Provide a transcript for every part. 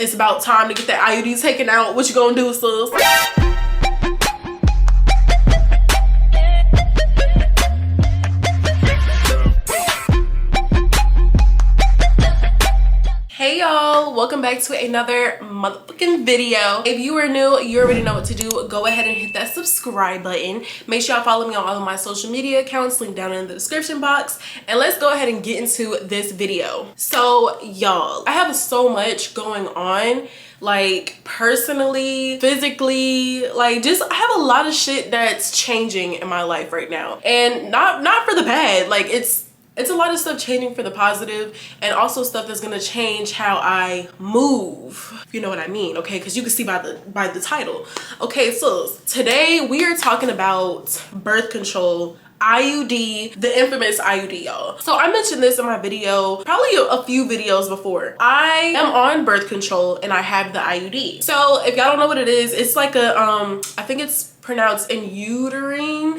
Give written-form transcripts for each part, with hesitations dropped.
It's about time to get that IUD taken out. What you gonna do, sis? Hey y'all, welcome back to another motherfucking video. If you are new, you already know what to do. Go ahead and hit that subscribe button. Make sure y'all follow me on all of my social media accounts, link down in the description box. And let's go ahead and get into this video. So y'all, I have so much going on, like personally, physically, like just I have a lot of shit that's changing in my life right now. And not for the bad, like it's a lot of stuff changing for the positive, and also stuff that's gonna change how I move, if you know what I mean, okay? Because you can see by the title. Okay, so today we are talking about birth control, IUD, the infamous IUD, y'all. So I mentioned this in my video, probably a few videos before. I am on birth control and I have the IUD. So if y'all don't know what it is, it's like a I think it's pronounced an uterine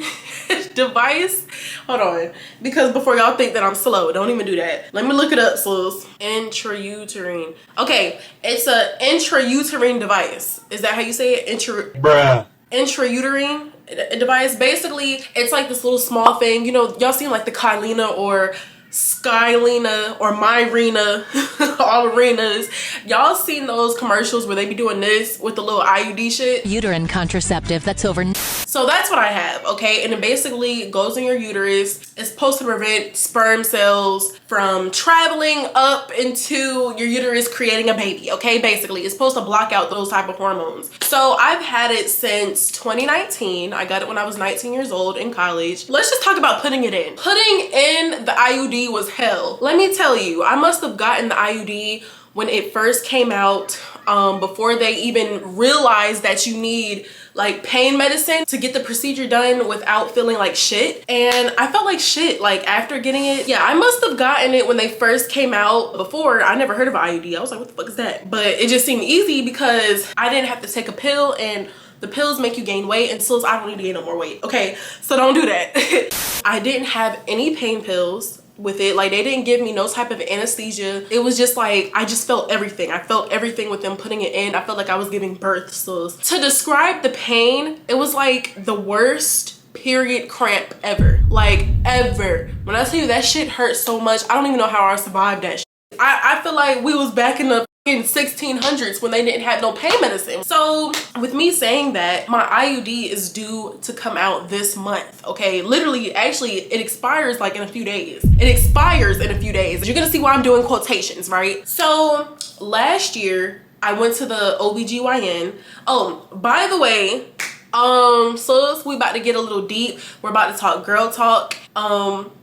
device. Hold on, because before y'all think that I'm slow, don't even do that. Let me look it up, sis. Intrauterine. Okay, it's a intrauterine device. Is that how you say it? Intrauterine device. Basically, it's like this little small thing. You know, y'all seen like the Kylena or Skylena or Myrena, all arenas. Y'all seen those commercials where they be doing this with the little IUD shit? Uterine contraceptive that's over. So that's what I have, okay? And it basically goes in your uterus. It's supposed to prevent sperm cells from traveling up into your uterus, creating a baby, okay? Basically, it's supposed to block out those type of hormones. So I've had it since 2019. I got it when I was 19 years old in college. Let's just talk about putting it in. Putting in the IUD was hell. Let me tell you, I must have gotten the IUD when it first came out, before they even realized that you need like pain medicine to get the procedure done without feeling like shit. And I felt like shit like after getting it. Yeah, I must have gotten it when they first came out. Before, I never heard of IUD. I was like, what the fuck is that? But it just seemed easy because I didn't have to take a pill, and the pills make you gain weight, and so I don't need to gain no more weight, okay? So don't do that. I didn't have any pain pills with it. Like, they didn't give me no type of anesthesia. It was just like, I just felt everything. I felt everything with them putting it in. I felt like I was giving birth. So to describe the pain, it was like the worst period cramp ever. Like, ever. When I tell you that shit hurt so much, I don't even know how I survived that shit. I feel like we was back in the 1600s when they didn't have no pain medicine. So with me saying that, my IUD is due to come out this month, okay? Literally, actually, it expires like in a few days. It expires in a few days. You're gonna see why I'm doing quotations, right? So last year, I went to the OBGYN. Oh, by the way, sis, we about to get a little deep. We're about to talk girl talk.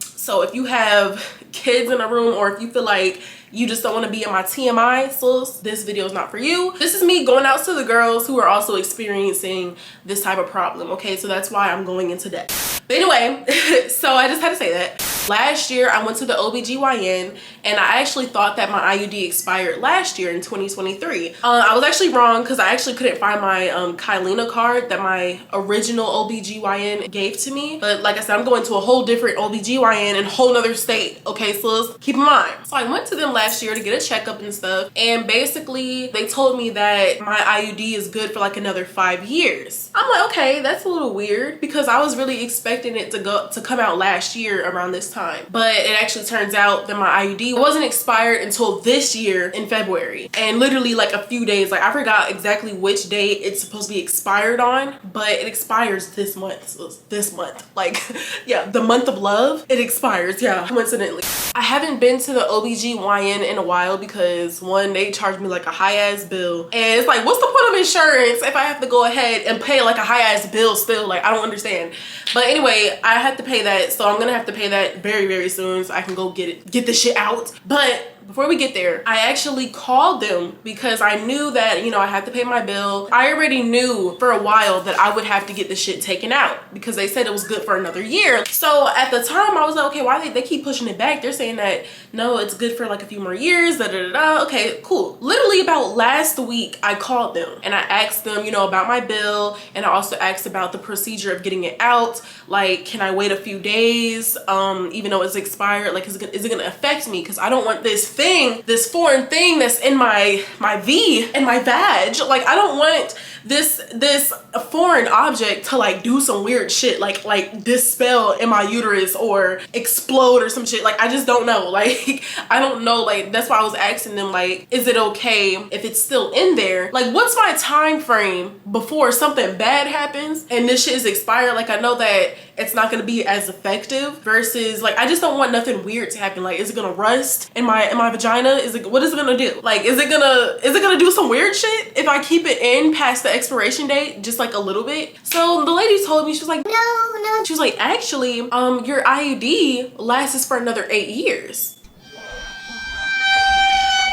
So if you have kids in the room, or if you feel like you just don't want to be in my TMI, sis, this video is not for you. This is me going out to the girls who are also experiencing this type of problem, okay? So that's why I'm going into that. But anyway, so I just had to say that. Last year, I went to the OBGYN, and I actually thought that my IUD expired last year in 2023. I was actually wrong, because I actually couldn't find my Kylena card that my original OBGYN gave to me. But like I said, I'm going to a whole different OBGYN in a whole nother state, okay, sis? Keep in mind. So I went to them last year to get a checkup and stuff, and basically they told me that my IUD is good for like another 5 years. I'm like, okay, that's a little weird, because I was really expecting it to come out last year around this time. But it actually turns out that my IUD wasn't expired until this year in February, and literally like a few days, like I forgot exactly which day it's supposed to be expired on, but it expires this month. So this month, like, yeah, the month of love, it expires, yeah, coincidentally. I haven't been to the OBGYN in a while because, one, they charged me like a high ass bill, and it's like, what's the point of insurance if I have to go ahead and pay like a high ass bill still? Like, I don't understand. But anyway, I had to pay that, so I'm gonna have to pay that very soon so I can go get the shit out. But before we get there, I actually called them because I knew that, you know, I had to pay my bill. I already knew for a while that I would have to get the shit taken out because they said it was good for another year. So at the time I was like, okay, why they keep pushing it back? They're saying that no, it's good for like a few more years, da da da da. Okay, cool. Literally about last week I called them and I asked them, you know, about my bill, and I also asked about the procedure of getting it out. Like, can I wait a few days even though it's expired? Like, is it gonna affect me? Because I don't want this thing, this foreign thing that's in my V and my vag. Like, I don't want this foreign object to like do some weird shit, like dispel in my uterus or explode or some shit. Like, I just don't know. Like, I don't know. Like, that's why I was asking them, like, is it okay if it's still in there? Like, what's my time frame before something bad happens and this shit is expired? Like, I know that it's not gonna be as effective versus, like, I just don't want nothing weird to happen. Like, is it gonna rust in my vagina? What is it gonna do? Like, is it gonna do some weird shit if I keep it in past the expiration date, just like a little bit? So the lady told me, she was like, no. She was like, actually, your IUD lasts for another 8 years.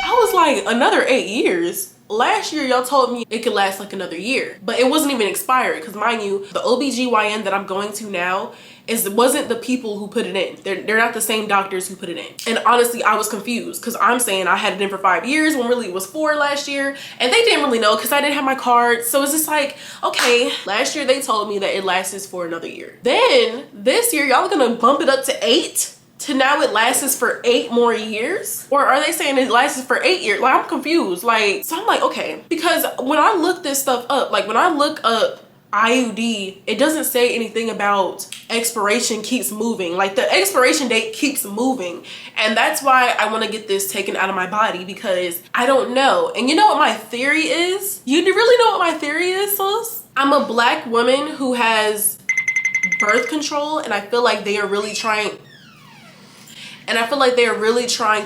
I was like, another 8 years? Last year, y'all told me it could last like another year, but it wasn't even expired because, mind you, the OBGYN that I'm going to now wasn't the people who put it in. They're not the same doctors who put it in. And honestly, I was confused because I'm saying I had it in for 5 years when really it was 4 last year, and they didn't really know because I didn't have my card. So it's just like, okay, last year they told me that it lasts for another year. Then this year, y'all are gonna bump it up to 8? To now it lasts for 8 more years? Or are they saying it lasts for 8 years? Like, I'm confused. Like, so I'm like, okay. Because when I look this stuff up, like when I look up IUD, it doesn't say anything about expiration keeps moving. Like, the expiration date keeps moving. And that's why I want to get this taken out of my body, because I don't know. And you know what my theory is? You really know what my theory is, sis? I'm a black woman who has birth control, and I feel like they are really trying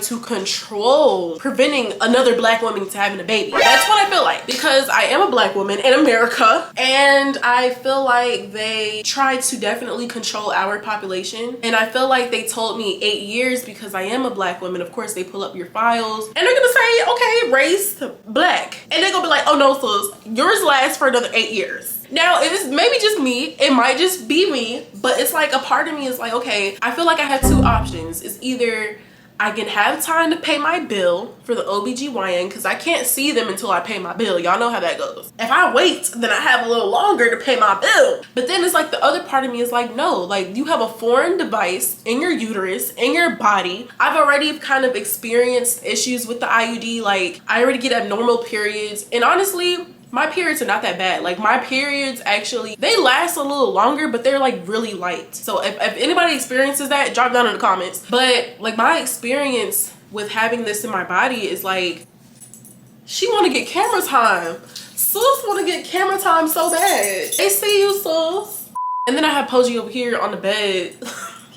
to control preventing another black woman to having a baby. That's what I feel like, because I am a black woman in America, and I feel like they try to definitely control our population. And I feel like they told me 8 years because I am a black woman. Of course, they pull up your files and they're gonna say, okay, race black, and they're gonna be like, oh no, sis, yours lasts for another 8 years. Now, it's maybe just me, it might just be me, but it's like a part of me is like, okay, I feel like I have 2 options. It's either I can have time to pay my bill for the OBGYN, because I can't see them until I pay my bill. Y'all know how that goes. If I wait, then I have a little longer to pay my bill. But then it's like the other part of me is like, no, like, you have a foreign device in your uterus, in your body. I've already kind of experienced issues with the IUD. Like, I already get abnormal periods, and honestly, my periods are not that bad. Like, my periods actually, they last a little longer, but they're like really light. So if anybody experiences that, drop down in the comments. But like, my experience with having this in my body is like, she want to get camera time. Sis want to get camera time so bad. They see you, sis. And then I have Poji over here on the bed.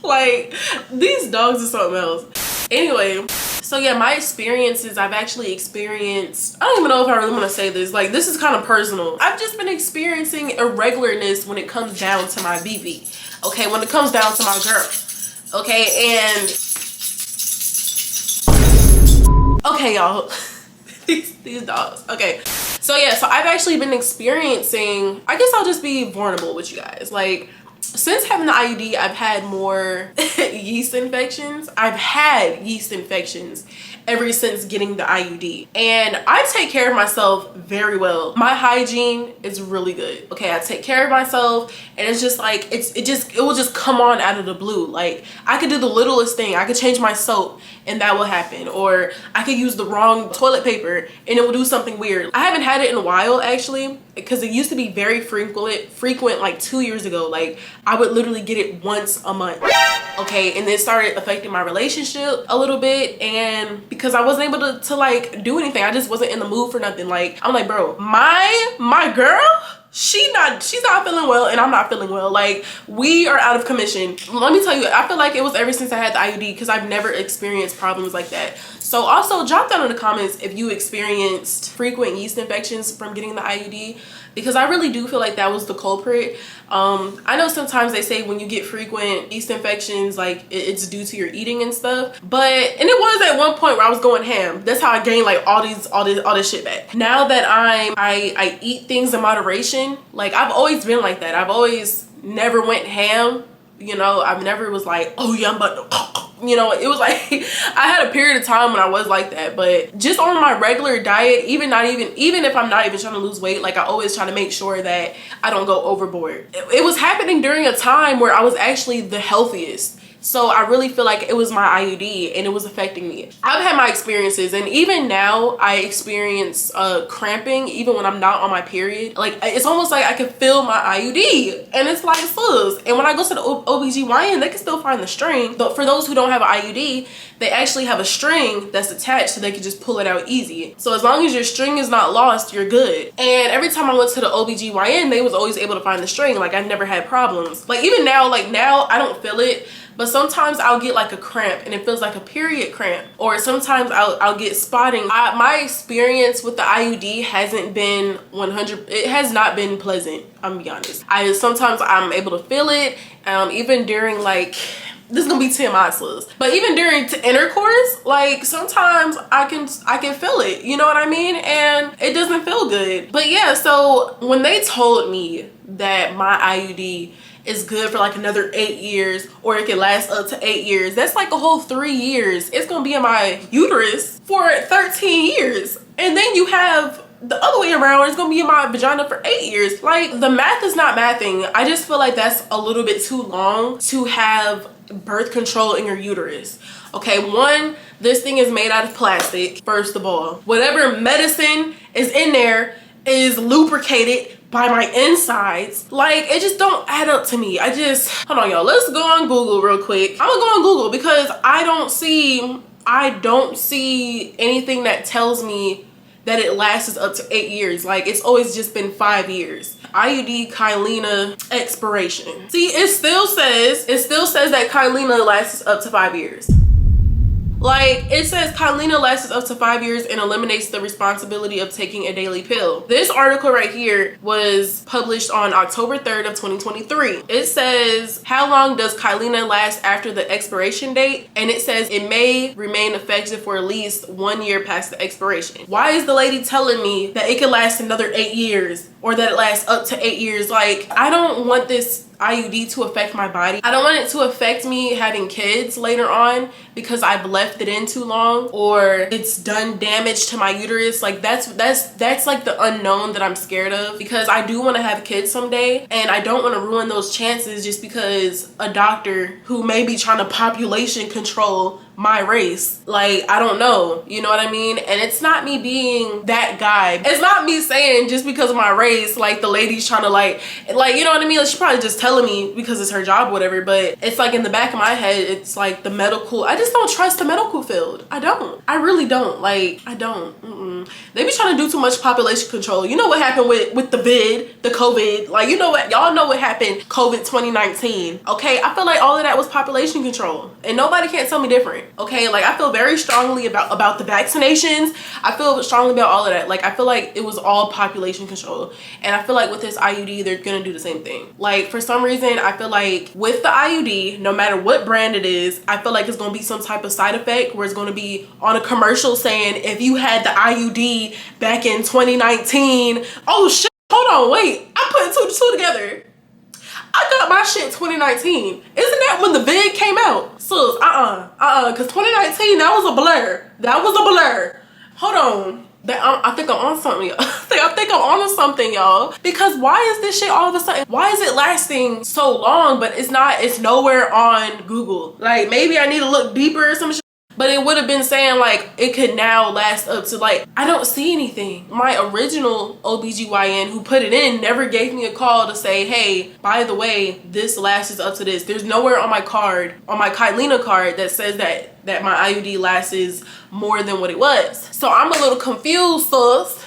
Like, these dogs are something else. Anyway, so yeah, my experiences, I've actually experienced, I don't even know if I really want to say this, like, this is kind of personal. I've just been experiencing irregularness when it comes down to my BB, okay, when it comes down to my girl, okay, and okay, y'all, these dogs, okay. So yeah, so I've actually been experiencing, I guess I'll just be vulnerable with you guys, like, since having the IUD, I've had more yeast infections. I've had yeast infections ever since getting the IUD. And I take care of myself very well. My hygiene is really good. Okay, I take care of myself, and it's just like, it will just come on out of the blue. Like, I could do the littlest thing. I could change my soap and that will happen. Or I could use the wrong toilet paper and it will do something weird. I haven't had it in a while, actually, because it used to be very frequent like 2 years ago. Like, I would literally get it once a month, okay, and it started affecting my relationship a little bit, and because I wasn't able to like do anything, I just wasn't in the mood for nothing. Like, I'm like, bro, my girl, she's not feeling well, and I'm not feeling well. Like, we are out of commission. Let me tell you, I feel like it was ever since I had the IUD, because I've never experienced problems like that. So also drop down in the comments if you experienced frequent yeast infections from getting the IUD, because I really do feel like that was the culprit. I know sometimes they say when you get frequent yeast infections, like, it's due to your eating and stuff, and it was at one point where I was going ham. That's how I gained like all this shit back. Now that I eat things in moderation, like, I've always been like that. I've always never went ham, you know. I've never was like, oh yeah, I'm about to, you know, it was like, I had a period of time when I was like that, but just on my regular diet, even if I'm not even trying to lose weight, like, I always try to make sure that I don't go overboard. It was happening during a time where I was actually the healthiest. So I really feel like it was my IUD and it was affecting me. I've had my experiences, and even now I experience cramping even when I'm not on my period. Like, it's almost like I can feel my IUD, and it's like, sus. And when I go to the OBGYN, they can still find the string. But for those who don't have an IUD, they actually have a string that's attached so they can just pull it out easy. So as long as your string is not lost, you're good. And every time I went to the OBGYN, they was always able to find the string. Like, I never had problems. Like, even now, like now I don't feel it, but sometimes I'll get like a cramp and it feels like a period cramp, or sometimes I'll get spotting. My experience with the IUD hasn't been 100, it has not been pleasant, I'm gonna be honest. Sometimes I'm able to feel it, even during like, this is gonna be TMI sis, but even during intercourse, like sometimes I can feel it, you know what I mean? And it doesn't feel good. But yeah, so when they told me that my IUD is good for like another 8 years, or it can last up to 8 years, that's like a whole 3 years. It's gonna be in my uterus for 13 years. And then you have the other way around, it's gonna be in my vagina for 8 years. Like, the math is not mathing. I just feel like that's a little bit too long to have birth control in your uterus. Okay, one, this thing is made out of plastic, first of all. Whatever medicine is in there is lubricated by my insides. Like, it just don't add up to me. Hold on y'all, let's go on Google real quick. I'm gonna go on Google because I don't see anything that tells me that it lasts up to 8 years. Like, it's always just been 5 years. IUD Kyleena expiration. See, it still says that Kyleena lasts up to 5 years. Like, it says Kyleena lasts up to 5 years and eliminates the responsibility of taking a daily pill. This article right here was published on October 3rd of 2023. It says, how long does Kyleena last after the expiration date? And it says it may remain effective for at least 1 year past the expiration. Why is the lady telling me that it could last another 8 years, or that it lasts up to 8 years? Like, I don't want this IUD to affect my body. I don't want it to affect me having kids later on because I've left it in too long, or it's done damage to my uterus. Like, that's like the unknown that I'm scared of, because I do want to have kids someday, and I don't want to ruin those chances just because a doctor who may be trying to population control my race. Like, I don't know, you know what I mean? And it's not me being that guy. It's not me saying just because of my race, like, the lady's trying to like, you know what I mean? Like, she's probably just telling me because it's her job or whatever, but it's like in the back of my head, it's like the medical, I just don't trust the medical field. I really don't. Like, I don't. They be trying to do too much population control. You know what happened with the COVID, like, you know what, y'all know what happened, COVID 2019. Okay, I feel like all of that was population control, and nobody can't tell me different. Okay, like, I feel very strongly about the vaccinations. I feel strongly about all of that. Like, I feel like it was all population control, and I feel like with this IUD, they're gonna do the same thing. Like, for some reason, I feel like with the IUD, no matter what brand it is, I feel like it's gonna be some type of side effect where it's gonna be on a commercial saying, if you had the IUD back in 2019, oh shit, hold on, wait, I put two to two together. I got my shit 2019. Isn't that when the vid came out? Sus, because 2019, that was a blur. That was a blur. Hold on. I think I'm on something, y'all. I think I'm on something, y'all. Because why is this shit all of a sudden, why is it lasting so long, but it's nowhere on Google? Like, maybe I need to look deeper or some shit. But it would have been saying like it could now last up to, like, I don't see anything. My original OBGYN who put it in never gave me a call to say, hey, by the way, this lasts up to this. There's nowhere on my card, on my Kyleena card, that says that my IUD lasts more than what it was. So I'm a little confused, sus.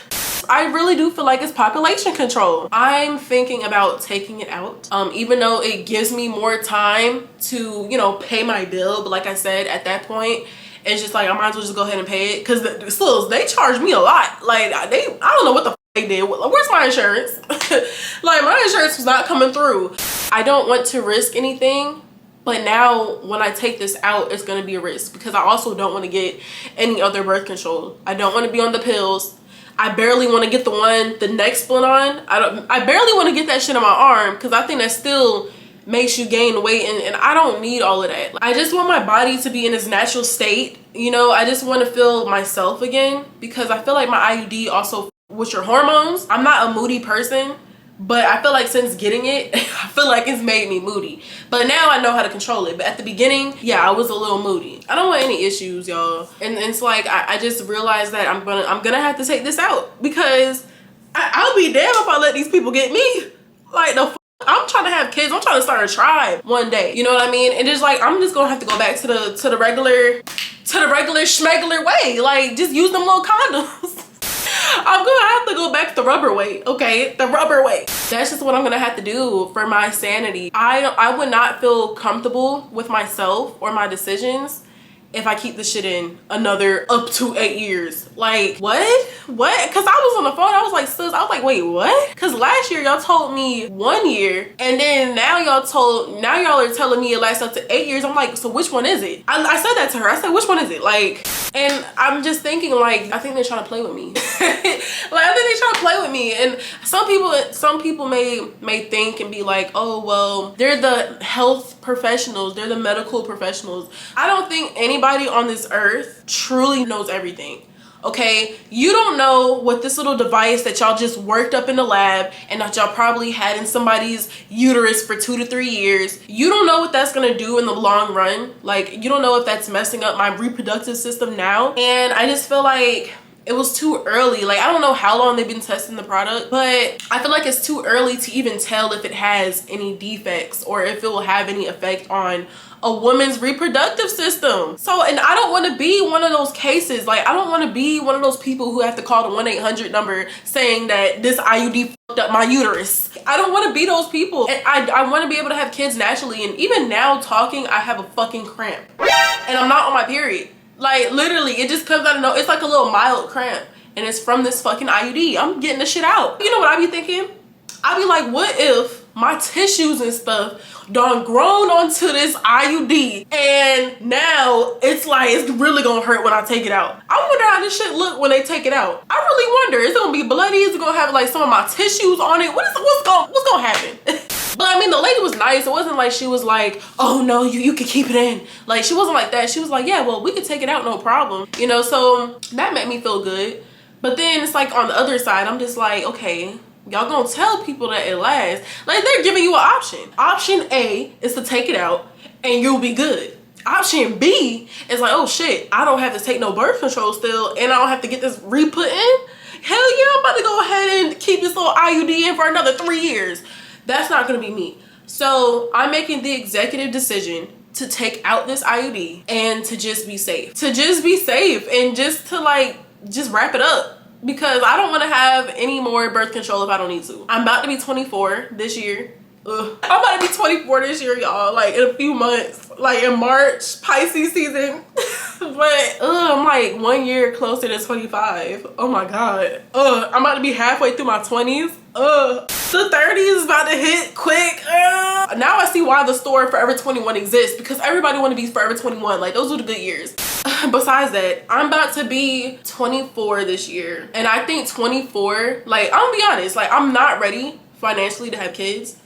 I really do feel like it's population control. I'm thinking about taking it out, even though it gives me more time to, you know, pay my bill. But like I said, at that point, it's just like I might as well just go ahead and pay it, because they charge me a lot. Like, I don't know what the they did. Where's my insurance? Like, my insurance was not coming through. I don't want to risk anything. But now when I take this out, it's gonna be a risk, because I also don't want to get any other birth control. I don't want to be on the pills. I barely want to get the neck split on. I barely want to get that shit on my arm, because I think that still makes you gain weight, and I don't need all of that. I just want my body to be in its natural state. You know, I just want to feel myself again, because I feel like my IUD also with your hormones. I'm not a moody person, But I feel like since getting it, I feel like it's made me moody. But now I know how to control it. But at the beginning, yeah, I was a little moody. I don't want any issues, y'all. And it's like I just realized that I'm gonna have to take this out, because I'll be damned if I let these people get me. Like, I'm trying to have kids. I'm trying to start a tribe one day. You know what I mean? And just like, I'm just gonna have to go back to the regular schmegular way. Like, just use them little condoms. I'm gonna have to go back to the rubber way, okay? The rubber way. That's just what I'm gonna have to do for my sanity. I would not feel comfortable with myself or my decisions if I keep this shit in another up to 8 years. Like, what? Because I was on the phone, I was like, sis, I was like, wait, what? Because last year y'all told me 1 year, and then now y'all are telling me it lasts up to 8 years. I'm like, so which one is it? I said that to her. I said, which one is it? Like, and I'm just thinking, like, I think they're trying to play with me. Like, I think they're trying to play with me. And some people may think and be like, oh, well, they're the health professionals, they're the medical professionals. I don't think anybody on this earth truly knows everything. Okay, you don't know what this little device that y'all just worked up in the lab and that y'all probably had in somebody's uterus for 2 to 3 years. You don't know what that's gonna do in the long run. Like, you don't know if that's messing up my reproductive system now. And I just feel like it was too early. Like, I don't know how long they've been testing the product, but I feel like it's too early to even tell if it has any defects or if it will have any effect on a woman's reproductive system. So, and I don't want to be one of those cases. Like, I don't want to be one of those people who have to call the 1-800 number saying that this IUD fucked up my uterus. I don't want to be those people. And I want to be able to have kids naturally. And even now talking, I have a fucking cramp and I'm not on my period. Like, literally, it just comes out of nowhere. It's like a little mild cramp, and it's from this fucking IUD. I'm getting the shit out. You know what I be thinking? I be like, what if my tissues and stuff done grown onto this IUD, and now it's like, it's really gonna hurt when I take it out. I wonder how this shit look when they take it out. I really wonder. Is it gonna be bloody? Is it gonna have like some of my tissues on it? What's gonna happen? But I mean, the lady was nice. It wasn't like she was like, oh no, you can keep it in. Like, she wasn't like that. She was like, yeah, well, we could take it out, no problem. You know, so that made me feel good. But then it's like on the other side, I'm just like, okay, y'all gonna tell people that it lasts. Like, they're giving you an option. Option A is to take it out and you'll be good. Option B is like, oh shit, I don't have to take no birth control still, and I don't have to get this re-put in. Hell yeah, I'm about to go ahead and keep this little IUD in for another 3 years. That's not gonna be me. So I'm making the executive decision to take out this IUD and to just be safe. To just be safe and just to like, just wrap it up. Because I don't wanna have any more birth control if I don't need to. I'm about to be 24 this year. I'm about to be 24 this year, y'all, like in a few months, like in March, Pisces season. But I'm like 1 year closer to 25. Oh my God. I'm about to be halfway through my 20s. The 30s is about to hit quick. Now I see why the store Forever 21 exists, because everybody want to be Forever 21. Like, those were the good years. Besides that, I'm about to be 24 this year. And I think 24, like, I'm gonna be honest, like, I'm not ready financially to have kids.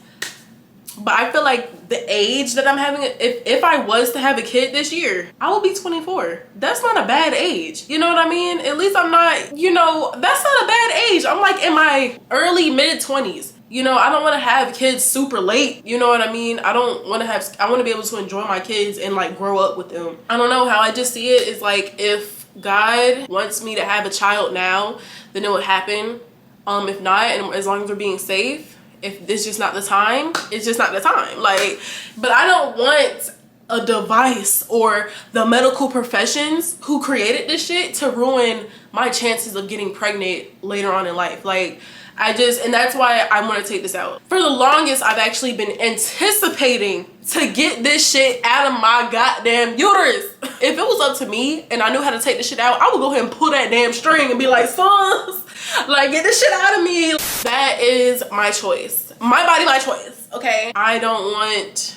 But I feel like the age that I'm having, if I was to have a kid this year, I will be 24. That's not a bad age. You know what I mean? At least I'm not, you know, that's not a bad age. I'm like in my early mid 20s. You know, I don't want to have kids super late. You know what I mean? I want to be able to enjoy my kids and like grow up with them. I don't know how I just see it is like, if God wants me to have a child now, then it would happen. If not, and as long as we're being safe, if it's just not the time, it's just not the time. Like, but I don't want a device or the medical professions who created this shit to ruin my chances of getting pregnant later on in life. Like, and that's why I want to take this out. For the longest, I've actually been anticipating to get this shit out of my goddamn uterus. If it was up to me and I knew how to take this shit out, I would go ahead and pull that damn string and be like, sus, like, get this shit out of me. That is my choice. My body, my choice, okay? I don't want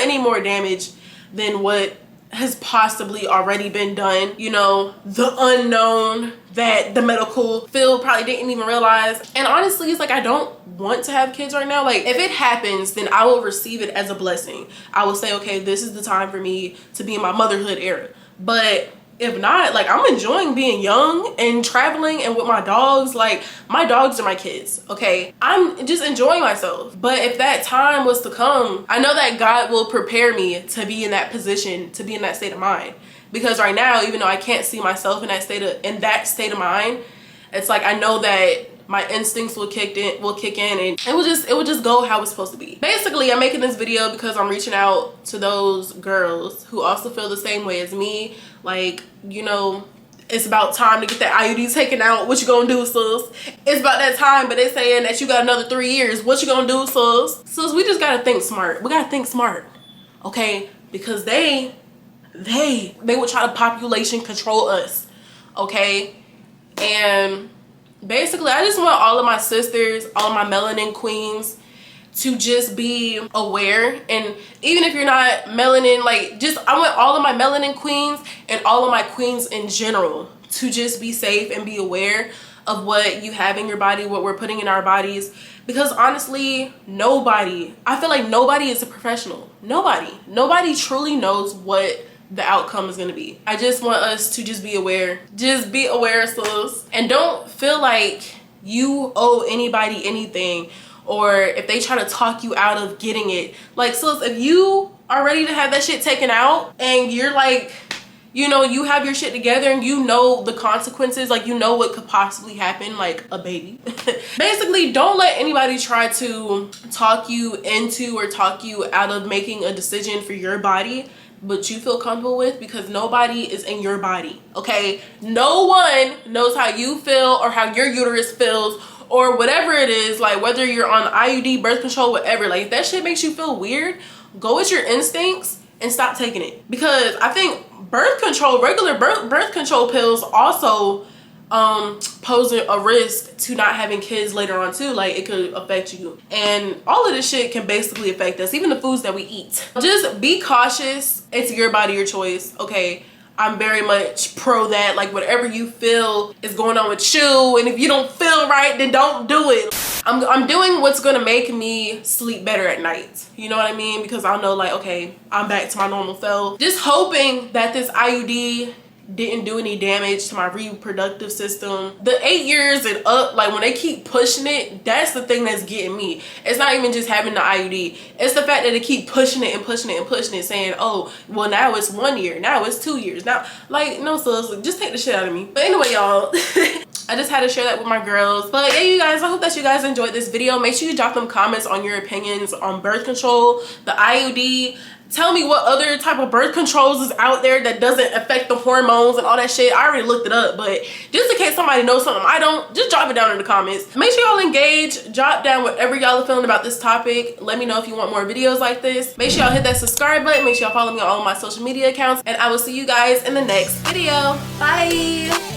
any more damage than what has possibly already been done. You know, the unknown that the medical field probably didn't even realize. And honestly, it's like, I don't want to have kids right now. Like, if it happens, then I will receive it as a blessing. I will say, okay, this is the time for me to be in my motherhood era. But if not, like, I'm enjoying being young and traveling and with my dogs. Like, my dogs are my kids, okay? I'm just enjoying myself. But if that time was to come, I know that God will prepare me to be in that position, to be in that state of mind. Because right now, even though I can't see myself in that state of mind, it's like I know that my instincts will kick in, and it will just go how it's supposed to be. Basically, I'm making this video because I'm reaching out to those girls who also feel the same way as me. Like, you know, it's about time to get that IUD taken out. What you gonna do, sis? It's about that time, but they saying that you got another 3 years. What you gonna do, sis? Sis, we just gotta think smart. We gotta think smart, okay? Because they would try to population control us, okay? And basically, I just want all of my sisters, all of my melanin queens to just be aware. And even if you're not melanin, like, just, I want all of my melanin queens and all of my queens in general to just be safe and be aware of what you have in your body, what we're putting in our bodies. Because honestly, I feel like nobody is a professional. Nobody truly knows what the outcome is going to be. I just want us to just be aware. Just be aware, sis. And don't feel like you owe anybody anything, or if they try to talk you out of getting it. Like, sis, if you are ready to have that shit taken out and you're like, you know, you have your shit together and you know the consequences, like, you know what could possibly happen, like a baby. Basically, don't let anybody try to talk you into or talk you out of making a decision for your body but you feel comfortable with, because nobody is in your body, okay? No one knows how you feel or how your uterus feels or whatever it is. Like, whether you're on IUD, birth control, whatever, like, if that shit makes you feel weird, go with your instincts and stop taking it. Because I think birth control, regular birth control pills also pose a risk to not having kids later on too. Like, it could affect you, and all of this shit can basically affect us, even the foods that we eat. Just be cautious. It's your body, your choice, okay? I'm very much pro that. Like, whatever you feel is going on with you, and if you don't feel right, then don't do it. I'm doing what's gonna make me sleep better at night, you know what I mean? Because I'll know, like, okay, I'm back to my normal self. Just hoping that this IUD didn't do any damage to my reproductive system. The 8 years and up, like, when they keep pushing it, that's the thing that's getting me. It's not even just having the IUD, it's the fact that they keep pushing it and pushing it and pushing it, saying, oh, well, now it's 1 year, now it's 2 years, now, like, no, sis, just take the shit out of me. But anyway, y'all, I just had to share that with my girls. But yeah, you guys, I hope that you guys enjoyed this video. Make sure you drop them comments on your opinions on birth control, the IUD. Tell me what other type of birth controls is out there that doesn't affect the hormones and all that shit. I already looked it up, but just in case somebody knows something I don't, just drop it down in the comments. Make sure y'all engage, drop down whatever y'all are feeling about this topic. Let me know if you want more videos like this. Make sure y'all hit that subscribe button. Make sure y'all follow me on all of my social media accounts, and I will see you guys in the next video. Bye.